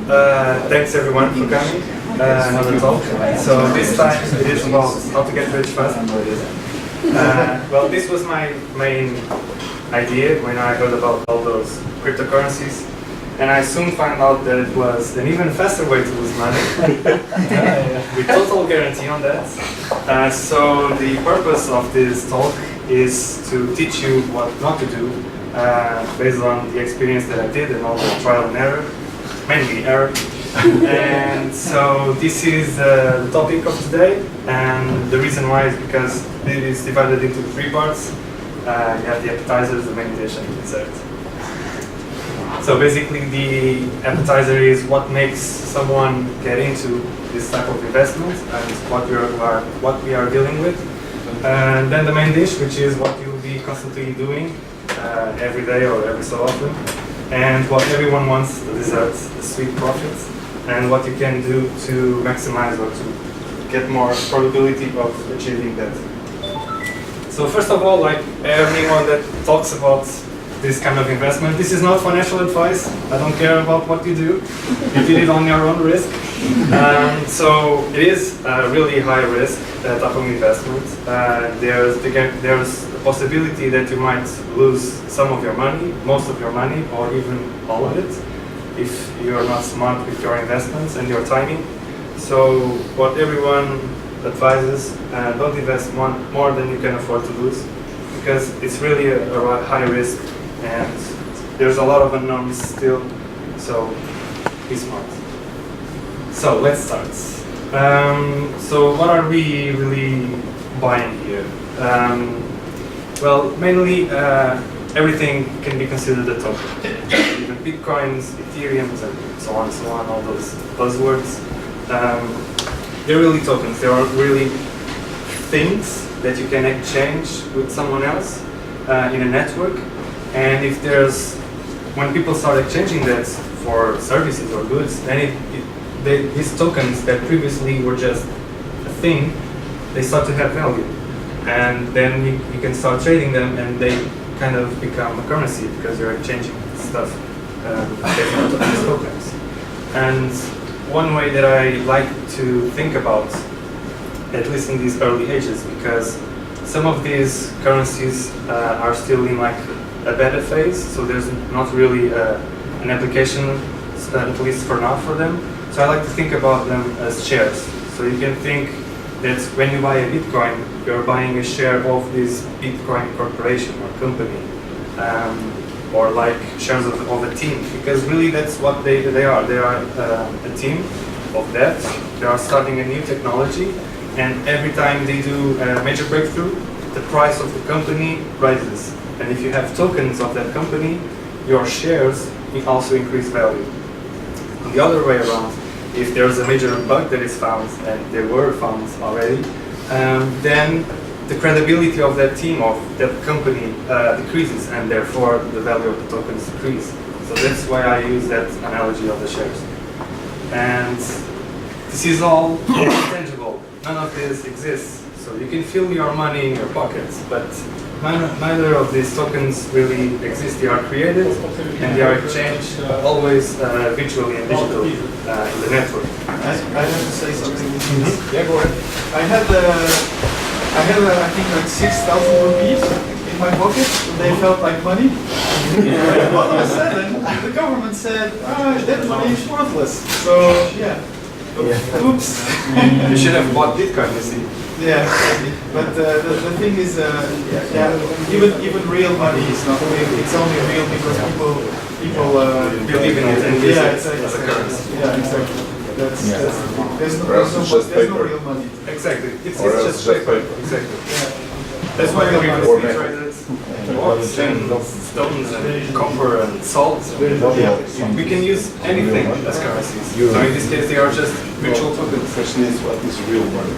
Thanks everyone for coming. Another talk. So this time it is about how to get rich fast. Well, this was my main idea when I heard about all those cryptocurrencies, and I soon found out that it was an even faster way to lose money. With total guarantee on that. So the purpose of this talk is to teach you what not to do, based on the experience that I did and all the trial and error, mainly error. And so this is the topic of today, and the reason why is because it is divided into three parts. You have the appetizers, the main dish, and the dessert. So basically the appetizer is what makes someone get into this type of investment and what we are dealing with. And then the main dish, which is what you'll be constantly doing every day or every so often. And what everyone wants, the dessert, the sweet profits, and what you can do to maximize or to get more probability of achieving that. So first of all, like everyone that talks about this kind of investment, this is not financial advice. I don't care about what you do. You did it on your own risk. So it is a really high risk type of investment. There's a possibility that you might lose some of your money, most of your money, or even all of it, if you're not smart with your investments and your timing. So what everyone advises, don't invest more than you can afford to lose, because it's really a high risk and there's a lot of unknowns still, so be smart. So let's start. So what are we really buying here? Well, mainly everything can be considered a token. Even Bitcoins, Ethereum, and so on, all those buzzwords. They're really tokens. They are really things that you can exchange with someone else in a network. And if when people start exchanging that for services or goods, then these tokens that previously were just a thing, they start to have value. And then you can start trading them, and they kind of become a currency because you're exchanging stuff based on these tokens. And one way that I like to think about, at least in these early ages, because some of these currencies are still in like a beta phase, so there's not really an application, at least for now, for them. So I like to think about them as shares. So you can think that when you buy a Bitcoin, you're buying a share of this Bitcoin corporation or company, or like shares of a team, because really that's what they are. They are a team of that. They are starting a new technology, and every time they do a major breakthrough, the price of the company rises. And if you have tokens of that company, your shares also increase value. On the other way around, if there's a major bug that is found, and they were found already, then the credibility of that team, of that company, decreases, and therefore the value of the tokens decrease. So that's why I use that analogy of the shares. And this is all intangible. None of this exists. So you can feel your money in your pockets, but neither of these tokens really exist. They are created and they are exchanged always virtually and digitally in the network. I have to say something. Yeah, go ahead. I had I think like 6,000 rupees in my pocket. They felt like money. And all of a sudden, the government said, that money is worthless. So yeah. Oops. You should have bought Bitcoin, you see. Yeah, but the thing is, even real money is not real. It's only real because people believe in it and use it as a currency. Yeah, exactly. There's no real money. Exactly. It's just paper. Exactly. Yeah. That's why we previously traded rocks and stones and copper and salt. We can use anything as currencies. So in this case, they are just virtual tokens. The question is, what is real money?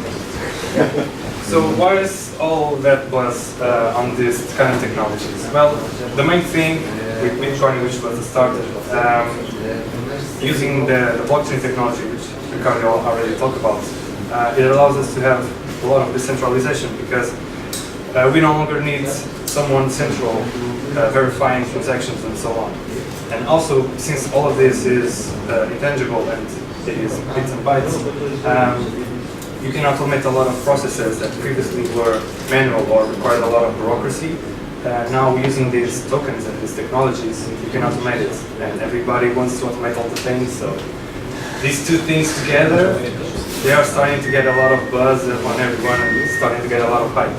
So why is all that buzz on this kind of technologies? Well, the main thing with Bitcoin, which was the starter, using the blockchain technology, which Ricardo already talked about, it allows us to have a lot of decentralization, because we no longer need someone central verifying transactions and so on. And also, since all of this is intangible and it is bits and bytes, you can automate a lot of processes that previously were manual or required a lot of bureaucracy. Now using these tokens and these technologies, you can automate it. And everybody wants to automate all the things, so these two things together, they are starting to get a lot of buzz on everyone and starting to get a lot of hype.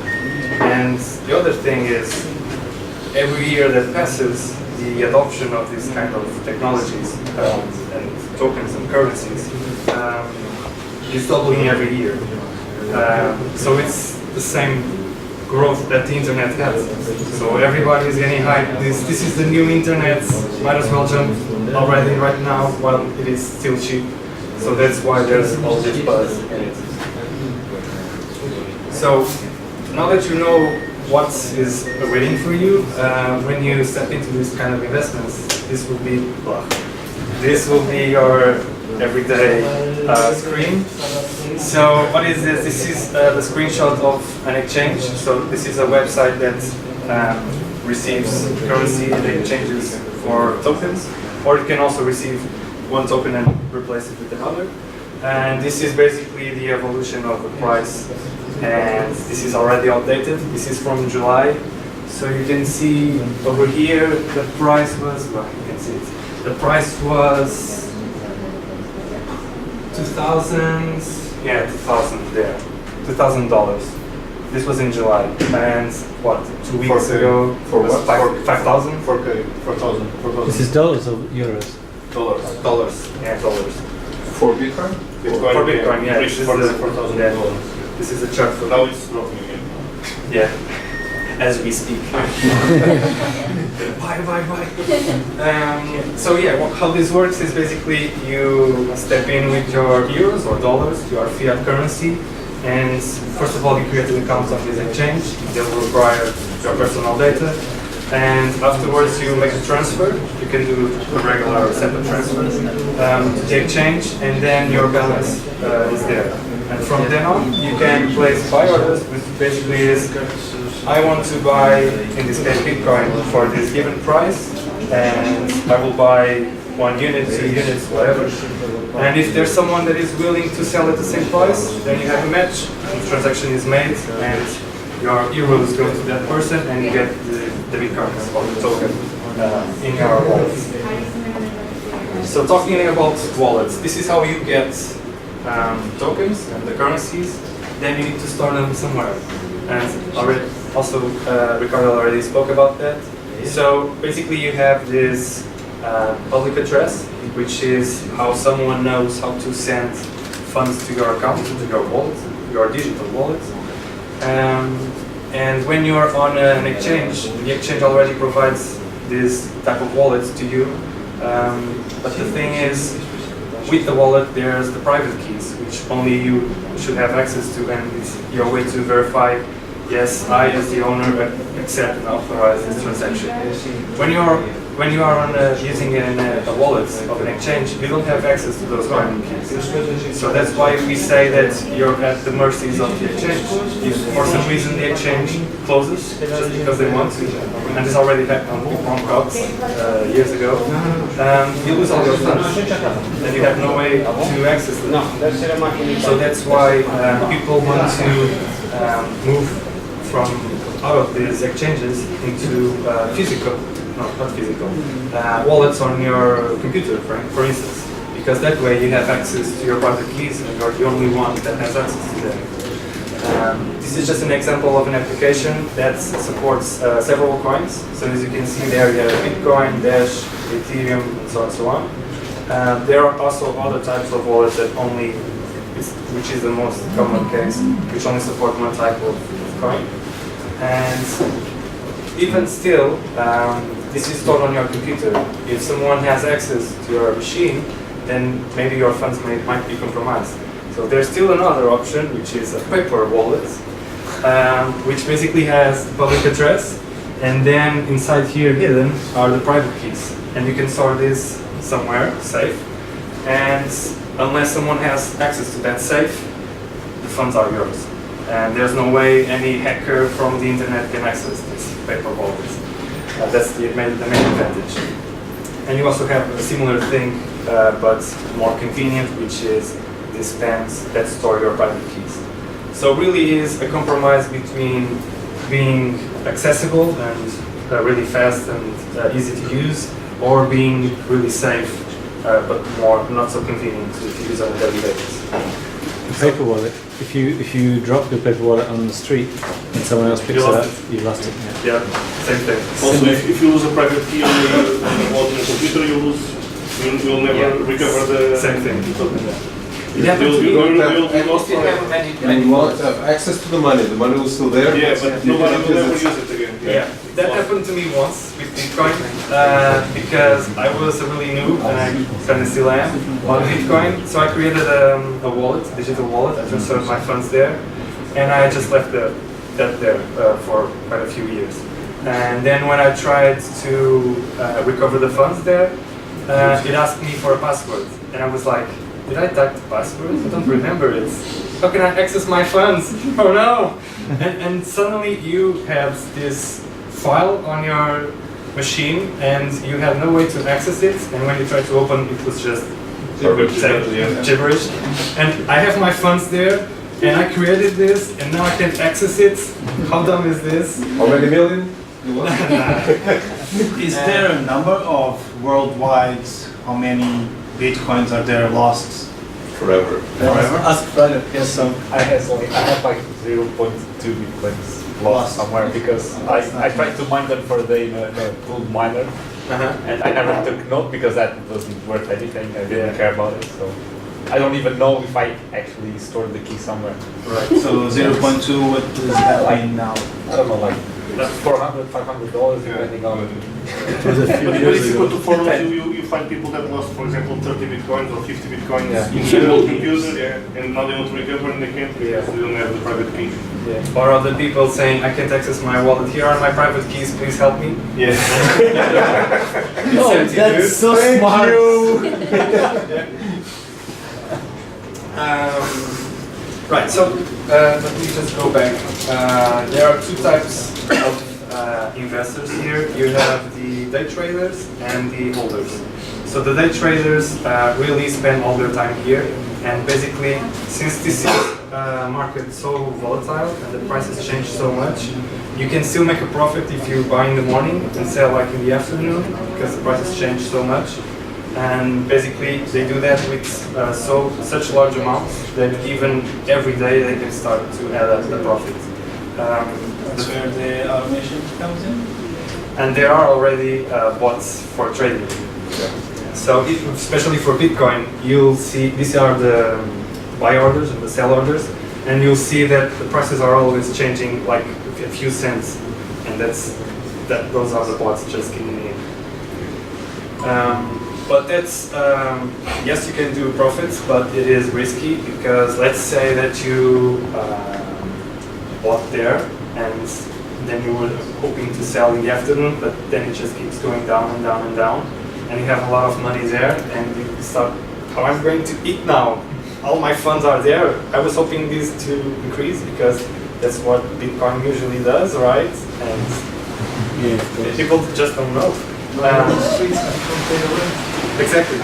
And the other thing is, every year that passes, the adoption of these kind of technologies and tokens and currencies is doubling every year. So it's the same growth that the internet has. So everybody is getting hyped. This is the new internet. Might as well jump already right now while it is still cheap. So that's why there's all this buzz in it. So now that you know what is waiting for you when you step into this kind of investments, this will be your everyday screen. So what is this? This is the screenshot of an exchange. So this is a website that receives currency and exchanges for tokens, or you can also receive one token and replace it with another. And this is basically the evolution of the price. And this is already outdated. This is from July. So you can see over here the price was, well, you can see it. The price was 2,000, yeah, 2,000 there, $2,000. This was in July, and what, 2 weeks ago? For what? 5,000? 4K, 4,000. This is dollars or euros? Dollars, yeah, dollars. For Bitcoin? For Bitcoin, yeah. Reached $4,000. Yeah. This is a chart for Now it's dropping again. yeah, as we speak. Bye. So yeah, how this works is basically you step in with your euros or dollars, your fiat currency, and first of all you create an account on this exchange. They will require your personal data, and afterwards you make a transfer. You can do a regular or separate transfer to the exchange, and then your balance is there. And from then on, you can place buy orders, which basically is, I want to buy, in this case, Bitcoin for this given price, and I will buy 1 unit, 2 units, whatever. And if there's someone that is willing to sell at the same price, then you have a match, the transaction is made, and your euros go to that person, and you get the Bitcoins or the token in your wallet. So talking about wallets, this is how you get tokens and the currencies. Then you need to store them somewhere. And Ricardo already spoke about that. So basically you have this public address, which is how someone knows how to send funds to your account, to your wallet, your digital wallet. And when you're on an exchange, the exchange already provides this type of wallet to you. But the thing is, with the wallet, there's the private keys, which only you should have access to, and it's your way to verify, yes, I as the owner accept and authorize this transaction. When you are on using a wallet of an exchange, you don't have access to those private keys. So that's why we say that you're at the mercies of the exchange. If for some reason the exchange closes just because they want to, and this already happened on Bitcoin cards years ago, you lose all your funds and you have no way to access them. So that's why people want to move from out of these exchanges into wallets on your computer, for instance, because that way you have access to your private keys and you're the only one that has access to them. This is just an example of an application that supports several coins. So as you can see there, you have Bitcoin, Dash, Ethereum, and so on. There are also other types of wallets that only, which is the most common case, which only support one type of coin. And even still, this is stored on your computer. If someone has access to your machine, then maybe your funds might be compromised. So there's still another option, which is a paper wallet, which basically has the public address, and then inside here hidden are the private keys. And you can store this somewhere safe, and unless someone has access to that safe, the funds are yours. And there's no way any hacker from the internet can access this paper wallet. That's the main advantage. And you also have a similar thing, but more convenient, which is these pens that store your private keys. So really is a compromise between being accessible and really fast and easy to use, or being really safe, but more not so convenient to use on a daily basis. The paper wallet. If you drop your paper wallet on the street and someone else picks it up, you lost it. Yeah, same thing. Also, if you lose a private key on the computer, you'll never recover the same thing. It happened to me. And you won't have access to the money will still there. Yeah, but nobody will ever use it again. Yeah, that happened to me once with Bitcoin because I was a really noob and I kind of still am on Bitcoin. So I created a wallet, digital wallet. I transferred my funds there, and I just left that there for quite a few years. And then when I tried to recover the funds there, it asked me for a password, and I was like, did I type the password? I don't remember it. How can I access my funds? Oh no! And suddenly you have this file on your machine and you have no way to access it, and when you try to open it was just gibberish. And I have my funds there and I created this and now I can't access it. How dumb is this? How many million? You lost? Is there a number of worldwide, how many Bitcoins are there lost? Forever. Ask Friday. Yes, I have like 0.2 bitcoins lost somewhere because I tried to mine them for the gold miner, and I never took note because that wasn't worth anything. I didn't care about it, so I don't even know if I actually stored the key somewhere. Right. So 0.2, what does that mean now? I don't know, like $400, $500 depending on. It was a few But years if you go ago. to forums, you find people that lost, for example, 30 bitcoins or 50 bitcoins Yeah. in their old computer, and now they want to recover and they can't because they don't have the private key. Yeah. Or other people saying, I can't access my wallet, here are my private keys, please help me. Yeah. It's empty, dude. so smart. Right, so let me just go back. There are two types of investors here. You have the day traders and the holders. So the day traders really spend all their time here, and basically, since this is market so volatile and the prices change so much, you can still make a profit if you buy in the morning and sell like in the afternoon because the prices change so much. And basically they do that with such large amounts that even every day they can start to add up the profit. That's where the automation comes in. And there are already bots for trading. So especially for Bitcoin, you'll see these are the buy orders and the sell orders, and you'll see that the prices are always changing like a few cents, and those are the bots just kicking in. But that's, yes, you can do profits, but it is risky because let's say that you bought there and then you were hoping to sell in the afternoon, but then it just keeps going down and down and down, and you have a lot of money there, and you start, how am I going to eat now? All my funds are there. I was hoping this to increase because that's what Bitcoin usually does, right? And people just don't know. Exactly.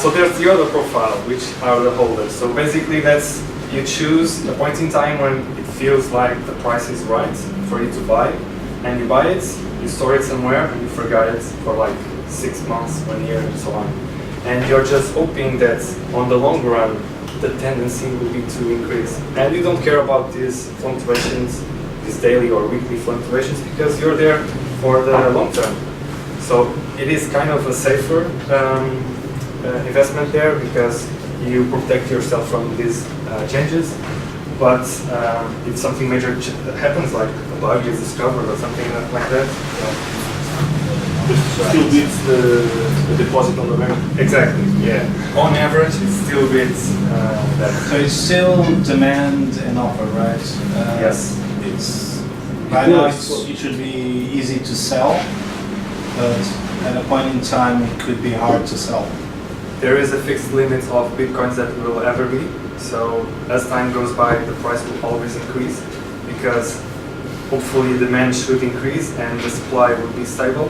So there's the other profile, which are the holders. So basically that's, you choose a point in time when it feels like the price is right for you to buy, and you buy it, you store it somewhere, and you forget it for like 6 months, 1 year, and so on. And you're just hoping that on the long run, the tendency will be to increase. And you don't care about these fluctuations, these daily or weekly fluctuations, because you're there for the long term. So it is kind of a safer investment there because you protect yourself from these changes. But if something major happens, like a bug is discovered or something like that, Still beats the deposit on the bank. exactly, yeah. On average, it still beats that. So it's still demand and offer, right? Yes. It's right now it should be easy to sell, but at a point in time it could be hard to sell. There is a fixed limit of Bitcoins that will ever be. So as time goes by, the price will always increase because hopefully demand should increase and the supply will be stable.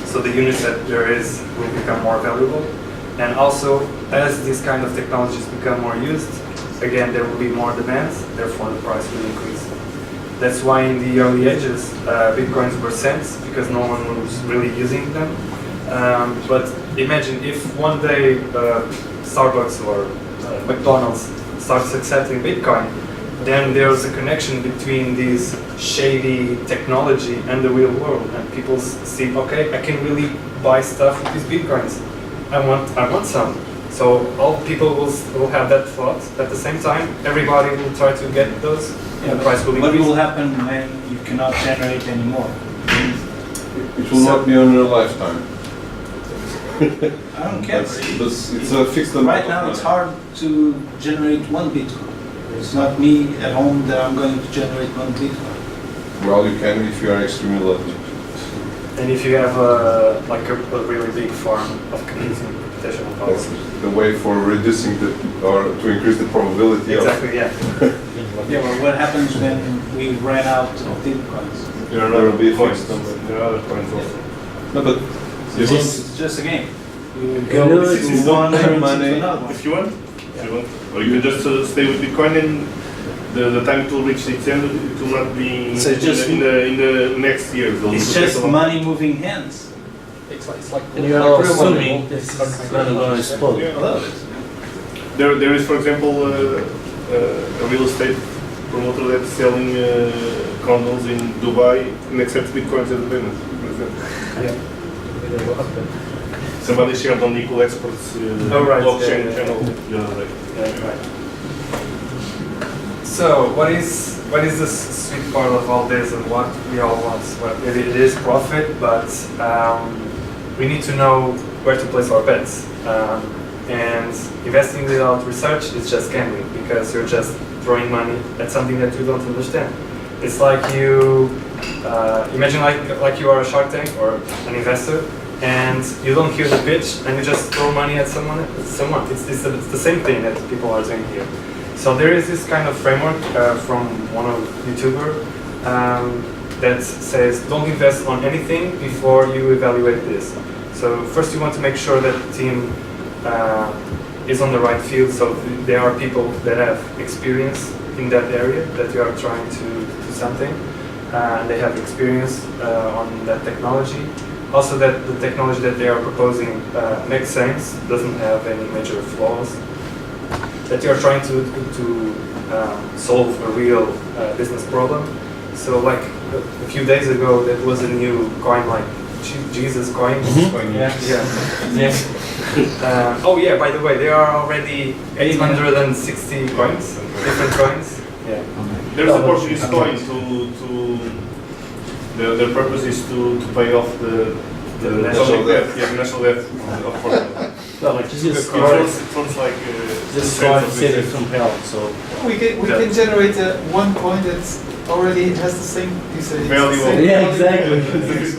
So the units that there is will become more valuable. And also, as these kind of technologies become more used, again, there will be more demands, therefore the price will increase. That's why in the early ages, Bitcoins were cents, because no one was really using them. But imagine if one day Starbucks or McDonald's starts accepting Bitcoin, then there's a connection between this shady technology and the real world, and people see, okay, I can really buy stuff with these Bitcoins. I want some. So all people will have that thought. At the same time, everybody will try to get those, and the price will What increase. will happen when you cannot generate anymore? It will not be on your lifetime. I don't care. It's a fixed amount. Right now, it's hard to generate one Bitcoin. It's not me at home that I'm going to generate one Bitcoin. Well, you can if you are extremely lucky. And if you have like a really big farm of computing computational power. That's the way for reducing or to increase the probability Exactly, yeah. Yeah, well, what happens when we ran out of Bitcoins? There will be a coins. fixed number. There are other coins also. No, but It's just a game. You No, go this is to one not currency money. to another one. If you want, or you can just stay with Bitcoin, and the time it will reach its end, it will not be So just- in the next years. It's just money moving hands. It's like And you are assuming this is not going to explode. Yeah. I love it. There is, for example, a real estate promoter that's selling condos in Dubai and accepts Bitcoins as a payment. For example. Somebody shared on Equal Experts Oh, right, blockchain yeah, yeah. channel the other day. Yeah, right. So what is the sweet part of all this and what we all want? Well, it is profit, but we need to know where to place our bets. And investing without research is just gambling, because you're just throwing money at something that you don't understand. It's like you imagine like you are a Shark Tank or an investor, and you don't hear the pitch, and you just throw money at someone. It's the same thing that people are doing here. So there is this kind of framework from one of YouTuber that says don't invest on anything before you evaluate this. So first you want to make sure that the team is on the right field, so there are people that have experience in that area that you are trying to do something, and they have experience on that technology. Also that the technology that they are proposing makes sense, doesn't have any major flaws, that you are trying to solve a real business problem. So like a few days ago, there was a new coin like Jesus coin. Yeah. Oh yeah, by the way, there are already 860 coins, different coins. Yeah. There's a Portuguese coin their purpose is to pay off the national debt. Yeah, the national debt of Portugal. Well, like Jesus It sounds like this cents coin of saved business. from hell, so We can generate one coin that already has the same Value of- Yeah, exactly.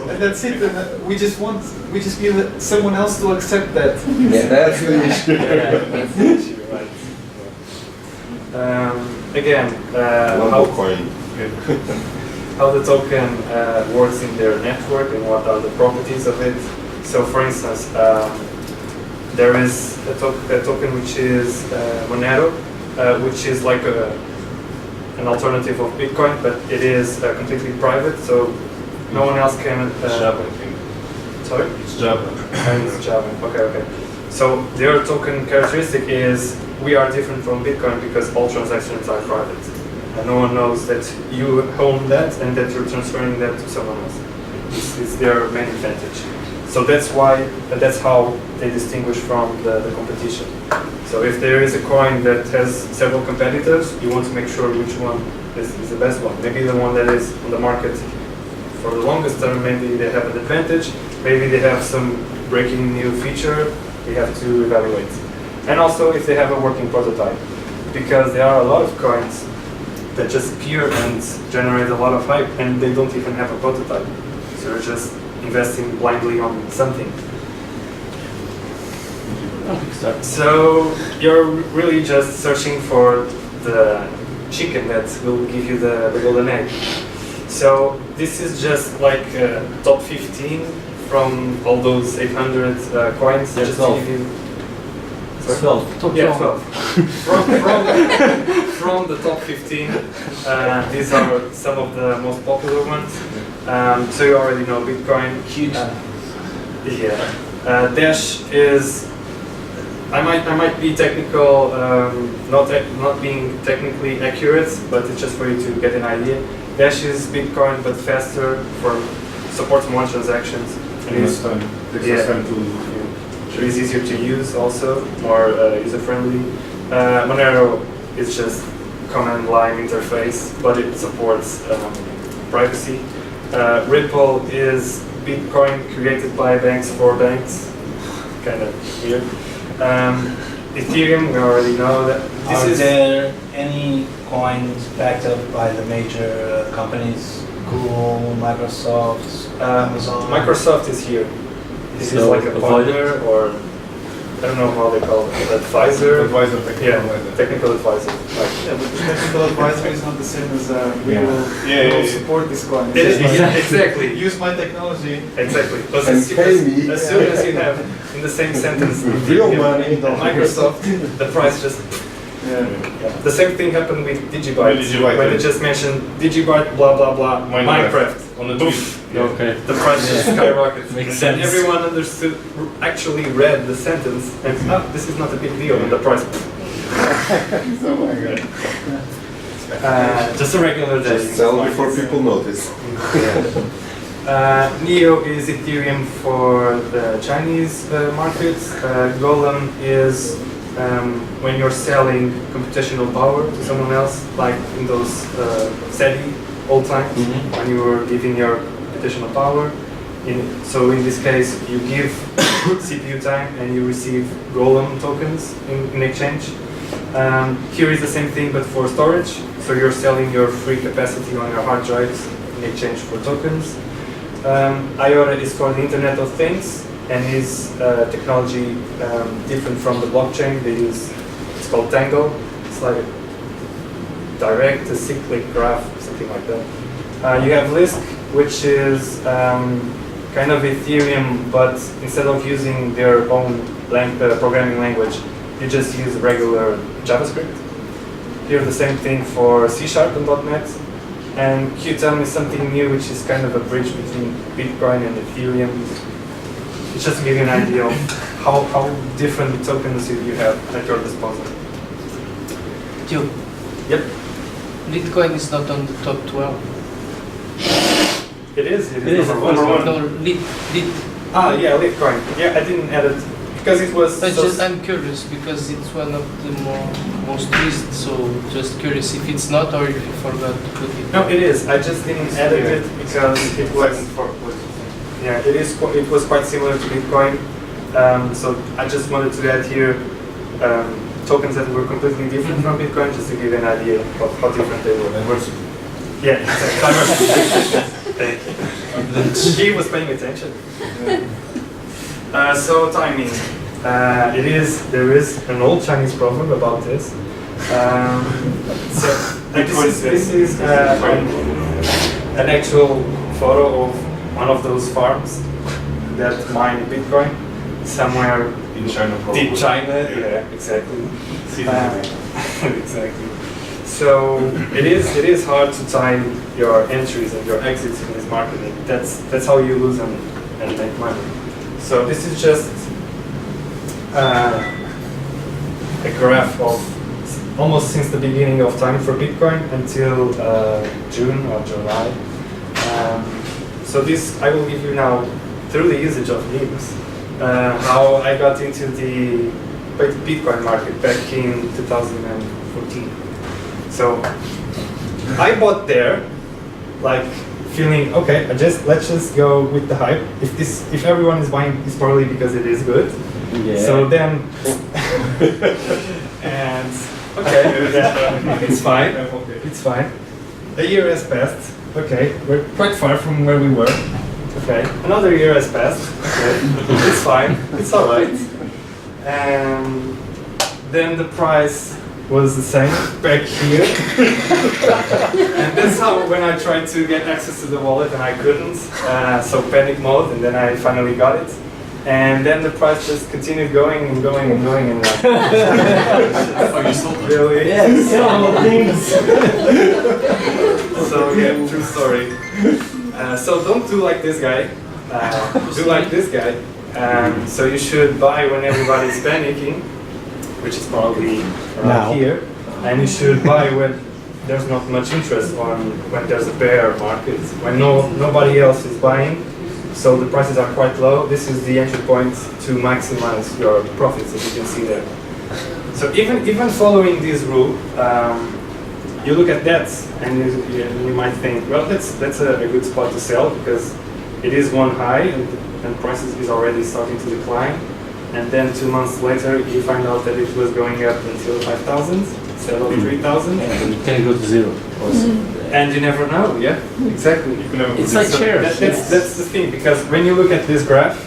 And that's it. And we just need someone else to accept that. Yeah, that's the issue. That's the issue, right. Again, One coin. how the token works in their network and what are the properties of it. So for instance, there is a token which is Monero, which is like an alternative of Bitcoin, but it is completely private, so no one else can... Java, I think. Sorry? It's Java. And it's Java. Okay. So their token characteristic is we are different from Bitcoin because all transactions are private. And no one knows that you own that and that you're transferring that to someone else. It's their main advantage. So that's how they distinguish from the competition. So if there is a coin that has several competitors, you want to make sure which one is the best one. Maybe the one that is on the market for the longest term, maybe they have an advantage. Maybe they have some breaking new feature, we have to evaluate. And also if they have a working prototype, because there are a lot of coins that just appear and generate a lot of hype and they don't even have a prototype. So you're just investing blindly on something. So you're really just searching for the chicken that will give you the golden egg. So this is just like top 15 from all those 800 coins. Yeah, just 12. to give you. Sorry? 12. Yeah, 12. From the top 15, these are some of the most popular ones. So you already know Bitcoin. Huge. Yeah. Dash is. I might be technical, not being technically accurate, but it's just for you to get an idea. Dash is Bitcoin but faster, supports more transactions. And Less time. Takes less time to. it is easier to use, also more user friendly. Monero is just command line interface, but it supports privacy. Ripple is Bitcoin created by banks for banks, kind of weird. Ethereum, we already know that. Are there any coins backed up by the major companies? Google, Microsoft, Amazon? Microsoft is here. This is So, like a partner, or I don't know how they call it, advisor. Advisor, technical Yeah, advisor. technical advisor. Like, Yeah, but the technical advisory is not the same as we Yeah. will, Yeah, we will yeah, yeah. support this coin. It is, It's just like, exactly. use my technology. Exactly. But And as pay me. as soon as you have in the same sentence Real Ethereum money. and Microsoft, the price just. Yeah. Yeah. The same thing happened with Digibyte, With Digibyte, when yeah. they just mentioned Digibyte, blah blah blah, Minecraft. Minecraft. On the Poof. tweet. No. Okay. The price just skyrocketed. Makes And sense. everyone understood, actually read the sentence, and this is not a big deal, and the price. Oh my god. Just a regular day. Just sell before people notice. Neo is Ethereum for the Chinese markets. Golem is when you're selling computational power to someone else, like in those SETI old times, when you were giving your computational power. So in this case, you give CPU time and you receive Golem tokens in exchange. Here is the same thing, but for storage. So you're selling your free capacity on your hard drives in exchange for tokens. IOTA is for the Internet of Things and is technology different from the blockchain. It's called Tango. It's like a direct acyclic graph, something like that. You have Lisk, which is kind of Ethereum, but instead of using their own programming language, you just use regular JavaScript. Here the same thing for C# and .NET. And Qtum is something new, which is kind of a bridge between Bitcoin and Ethereum. It's just to give you an idea of how different tokens you have at your disposal. Joe, Yep, Bitcoin is not on the top 12. it is. It is. Number one. No, Lit. Yeah, Litecoin. Yeah, I didn't add it because it was. But so I'm curious because it's one of the most used. So just curious if it's not or if you forgot to put it. No, it is. I just didn't edit it because it was. Yeah, it is. It was quite similar to Bitcoin. So I just wanted to add here tokens that were completely different from Bitcoin, just to give you an idea of how different they were. Diversity. Yeah, exactly. Thank you. He was paying attention. So timing. There is an old Chinese proverb about this. So this is an actual photo of one of those farms that mine Bitcoin somewhere In China, probably. deep China. Yeah, exactly. Exactly. So it is hard to time your entries and your exits in this market. That's how you lose and make money. So this is just a graph of almost since the beginning of time for Bitcoin until June or July. So this I will give you now through the usage of memes how I got into the Bitcoin market back in 2014. So I bought there, like feeling okay. Let's just go with the hype. If everyone is buying, it's probably because it is good. Yeah. So then, and okay, yeah, it's fine. It's fine. A year has passed. Okay, we're quite far from where we were. Okay, another year has passed. Okay, it's fine. It's all right. And then the price was the same back here. And that's how when I tried to get access to the wallet and I couldn't, so panic mode, and then I finally got it. And then the price just continued going and going and going and Oh, you sold it? really? Yes, all things. So yeah, true story. So don't do like this guy. Do like this guy. So you should buy when everybody's panicking, which is probably around Now. here, and you should buy when there's not much interest, on when there's a bear market, when nobody else is buying. So the prices are quite low. This is the entry point to maximize your profits, as you can see there. So even following this rule, you look at that and you might think, well, that's a good spot to sell because it is one high and prices is already starting to decline. And then 2 months later, you find out that it was going up until 5,000 instead of 3,000. And it can go to zero. Also. And you never know, yeah, exactly. You can never It's like shares. That's the thing, because when you look at this graph,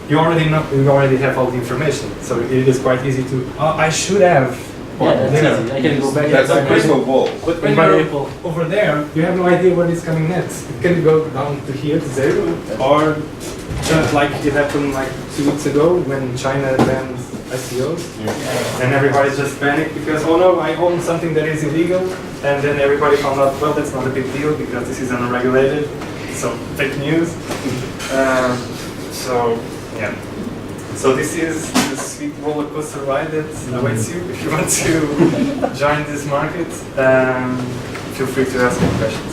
you already have all the information. So it is quite easy to, I should have. Yeah, that's easy. I can go back. That's a crystal ball. But when you're over there, you have no idea what is coming next. It can go down to here to zero, or just like it happened like 2 weeks ago when China banned ICOs, and everybody just panicked because, oh no, I own something that is illegal, and then everybody found out, well, that's not a big deal because this is unregulated, so fake news. So yeah. So this is the sweet roller coaster ride that awaits you if you want to join this market. Feel free to ask any questions.